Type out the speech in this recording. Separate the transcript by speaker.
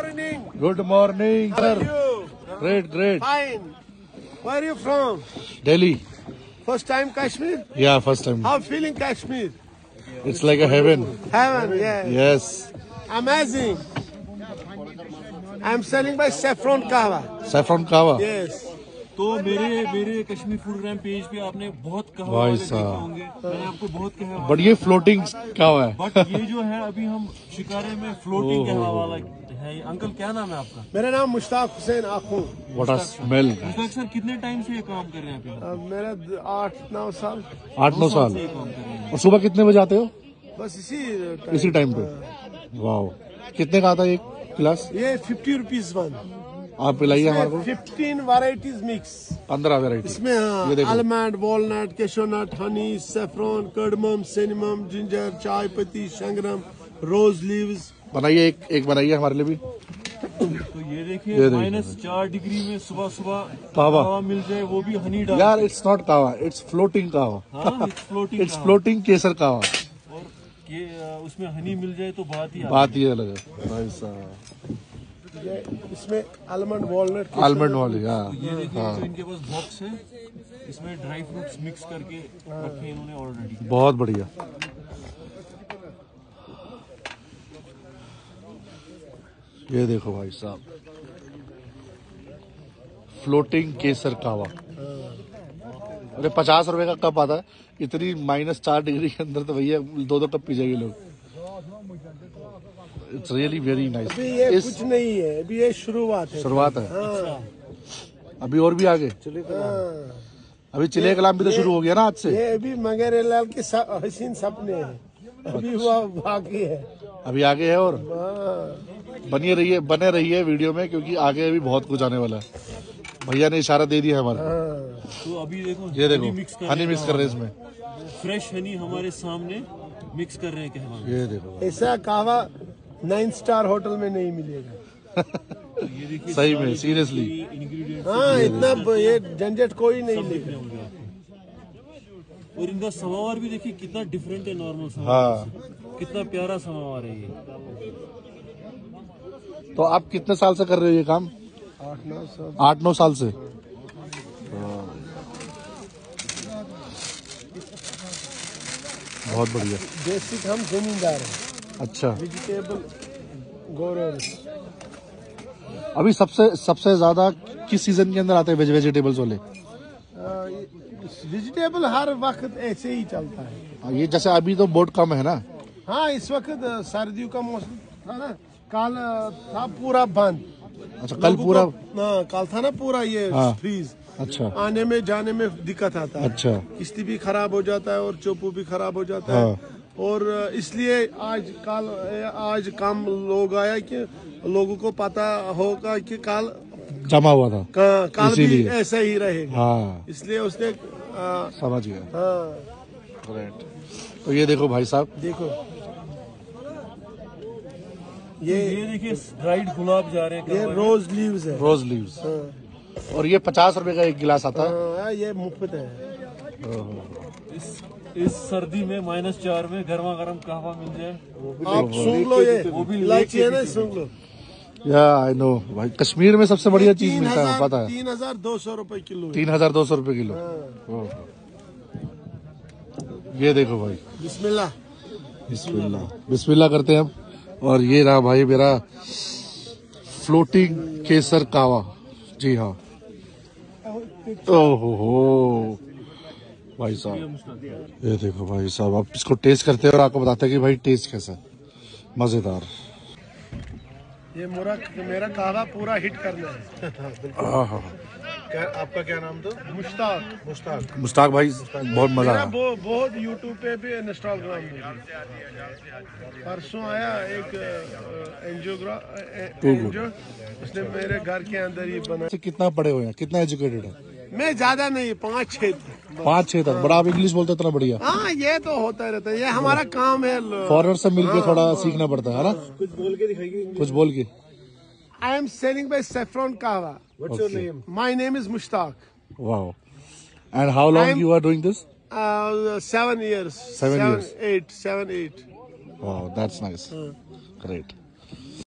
Speaker 1: morning.
Speaker 2: Good morning,
Speaker 1: How
Speaker 2: sir.
Speaker 1: are you?
Speaker 2: Great, great.
Speaker 1: Fine. Where are you from?
Speaker 2: Delhi.
Speaker 1: First time Kashmir?
Speaker 2: Yeah, first time.
Speaker 1: How feeling Kashmir?
Speaker 2: It's like a heaven.
Speaker 1: Heaven, yeah.
Speaker 2: Yes.
Speaker 1: Amazing. I'm selling by saffron kahwa.
Speaker 2: Saffron kava.
Speaker 1: Yes.
Speaker 3: तो मेरे Kashmir food ग्राम page पे आपने बहुत कहवा वाले देखे होंगे, मैंने आपको बहुत कहवा,
Speaker 2: बट ये फ्लोटिंग कवा है.
Speaker 3: बट ये जो है अभी हम शिकारे में फ्लोटिंग कहवा वाला है. अंकल क्या नाम है आपका?
Speaker 1: मेरा नाम Mushtaq Hussain Akhoo.
Speaker 2: What a smell.
Speaker 3: Mushtaq sir कितने टाइम से ये काम कर रहे हैं आप?
Speaker 1: मेरा 8-9 साल.
Speaker 2: 8-9 साल.
Speaker 3: से ये काम कर रहे हैं.
Speaker 2: और सुबह कितने बजे आते हो?
Speaker 1: बस
Speaker 2: इसी टाइम पे. वाओ. कितने का आता है एक गिलास?
Speaker 1: ये 50 रुपीज वन.
Speaker 2: आप पिलाइए हमारे को.
Speaker 1: 15 वैरायटीज मिक्स.
Speaker 2: 15 वेराइटी.
Speaker 1: इसमें almond, walnut, cashew nut, honey, saffron, cardamom, cinnamon, ginger, चाय पत्ती, शंगरम, रोज लीव्स.
Speaker 2: बनाइए एक बनाइए हमारे लिए भी.
Speaker 3: तो ये देखिए -4 डिग्री में सुबह सुबह
Speaker 2: कावा
Speaker 3: मिल जाए, वो भी हनी डाल.
Speaker 2: यार इट्स नॉट कावा, इट्स फ्लोटिंग कावा. इट्स फ्लोटिंग केसर कावा.
Speaker 3: और ये उसमें हनी मिल जाए तो बात ही
Speaker 2: अलग है भाई साहब.
Speaker 1: इसमें आलमंड, वॉलनट,
Speaker 2: आलमंड वाली.
Speaker 3: ये देखिए जो इनके पास बॉक्स है, इसमें ड्राई फ्रूट्स मिक्स करके रखे इन्होंने ऑलरेडी.
Speaker 2: बहुत बढ़िया. ये देखो भाई साहब, फ्लोटिंग केसर कावा. अरे 50 रुपए का कप आता है. इतनी -4 डिग्री के अंदर तो भैया 2-2 कप पी जाएंगे लोग. It's really very nice.
Speaker 1: अभी ये कुछ नहीं है, अभी ये शुरुआत है.
Speaker 2: हाँ. अभी और भी आगे. अभी चिले कलाम भी तो शुरू हो गया ना आज से.
Speaker 1: ये अभी मगर लाल के हसीन सपने हैं. अभी वो बाकी है.
Speaker 2: अभी आगे है. और बने रहिए वीडियो में, क्योंकि आगे भी बहुत कुछ आने वाला है. भैया ने इशारा दे दिया हमारा.
Speaker 3: तो अभी देखो,
Speaker 2: ये देखो हनी मिक्स कर रहे हैं इसमें.
Speaker 3: फ्रेश हनी हमारे सामने मिक्स कर रहे हैं कहवा.
Speaker 2: ये देखो
Speaker 1: ऐसा कहवा 9 स्टार होटल में नहीं मिलेगा.
Speaker 3: ये देखिए
Speaker 2: सही में सीरियसली.
Speaker 3: इंग्रेडिएंट्स.
Speaker 1: हाँ, इतना ये झंझट कोई नहीं लेगा.
Speaker 3: और इनका समावार भी देखिए कितना डिफरेंट है नॉर्मल समावार से. कितना प्यारा समावार है ये.
Speaker 2: तो आप कितने साल से कर रहे हो ये काम? 8-9 साल से. बहुत बढ़िया.
Speaker 1: बेसिक हम जमींदार हैं.
Speaker 2: अच्छा.
Speaker 1: Vegetable grower.
Speaker 2: अभी सबसे ज्यादा किस सीजन के अंदर आते हैं वेजिटेबल्स वाले?
Speaker 1: वेजिटेबल हर वक्त ऐसे ही चलता है.
Speaker 2: ये जैसे अभी तो बहुत कम है ना.
Speaker 1: हाँ, इस वक्त सर्दियों का मौसम था ना. कल था पूरा बंद.
Speaker 2: अच्छा, कल पूरा.
Speaker 1: कल था ना पूरा ये फ्रीज.
Speaker 2: अच्छा.
Speaker 1: आने में जाने में दिक्कत आता है.
Speaker 2: अच्छा.
Speaker 1: किश्ती भी खराब हो जाता है और चोपू भी खराब हो जाता है. और इसलिए आज कम लोग आया कि लोगों को पता होगा कि कल
Speaker 2: जमा हुआ था.
Speaker 1: कल भी ऐसा ही रहेगा.
Speaker 2: हाँ.
Speaker 1: इसलिए उसने
Speaker 2: समझ गया.
Speaker 1: हाँ.
Speaker 2: तो ये देखो भाई साहब,
Speaker 1: देखो
Speaker 3: ये देखिए ड्राइड गुलाब जा रहे हैं.
Speaker 1: ये रोज लीव्स है.
Speaker 2: रोज लीव्स. और ये 50 रुपए का एक गिलास आता है.
Speaker 1: ये मुफ्त है.
Speaker 3: इस सर्दी में -4 में गर्मा गर्म कहवा मिल जाए.
Speaker 1: आप सुन लो, ये
Speaker 3: वो भी
Speaker 1: इलायची है ना, सुन लो.
Speaker 2: या आई नो भाई, कश्मीर में सबसे बढ़िया चीज मिलता है, पता है.
Speaker 1: 3200 रुपए किलो.
Speaker 2: 3200 रुपए किलो. ये देखो भाई.
Speaker 1: बिस्मिल्लाह.
Speaker 2: बिस्मिल्लाह करते हैं हम. और ये रहा भाई मेरा फ्लोटिंग केसर कावा. जी हाँ. ओहो भाई साहब, ये देखो भाई साहब, आप इसको टेस्ट करते हैं और आपको बताते हैं कि भाई टेस्ट कैसा है. मजेदार.
Speaker 1: ये मेरा कहवा पूरा हिट करना है. आपका क्या नाम था?
Speaker 2: मुश्ताक भाई. बहुत मजा आया.
Speaker 1: बहुत यूट्यूब पे भी इंस्टाग्राम में. परसों आया एक एनजीओ, उसने मेरे घर के अंदर ही बना.
Speaker 2: कितना पढ़े हुए हैं, कितना एजुकेटेड है?
Speaker 1: मैं ज्यादा नहीं, 5-6
Speaker 2: तक. बड़ा आप इंग्लिश बोलते इतना बढ़िया.
Speaker 1: हाँ, ये तो होता रहता है, ये हमारा काम है.
Speaker 2: फॉरेनर से मिलके थोड़ा सीखना पड़ता है ना.
Speaker 1: कुछ बोल के दिखाइए.
Speaker 2: कुछ बोल के.
Speaker 1: I am selling by saffron kahwa. What's your name? My name is Mushtaq.
Speaker 2: Wow. And how long you are doing this?
Speaker 1: 7 years.
Speaker 2: 7 years.
Speaker 1: 7, 8.
Speaker 2: Wow, that's nice. Great.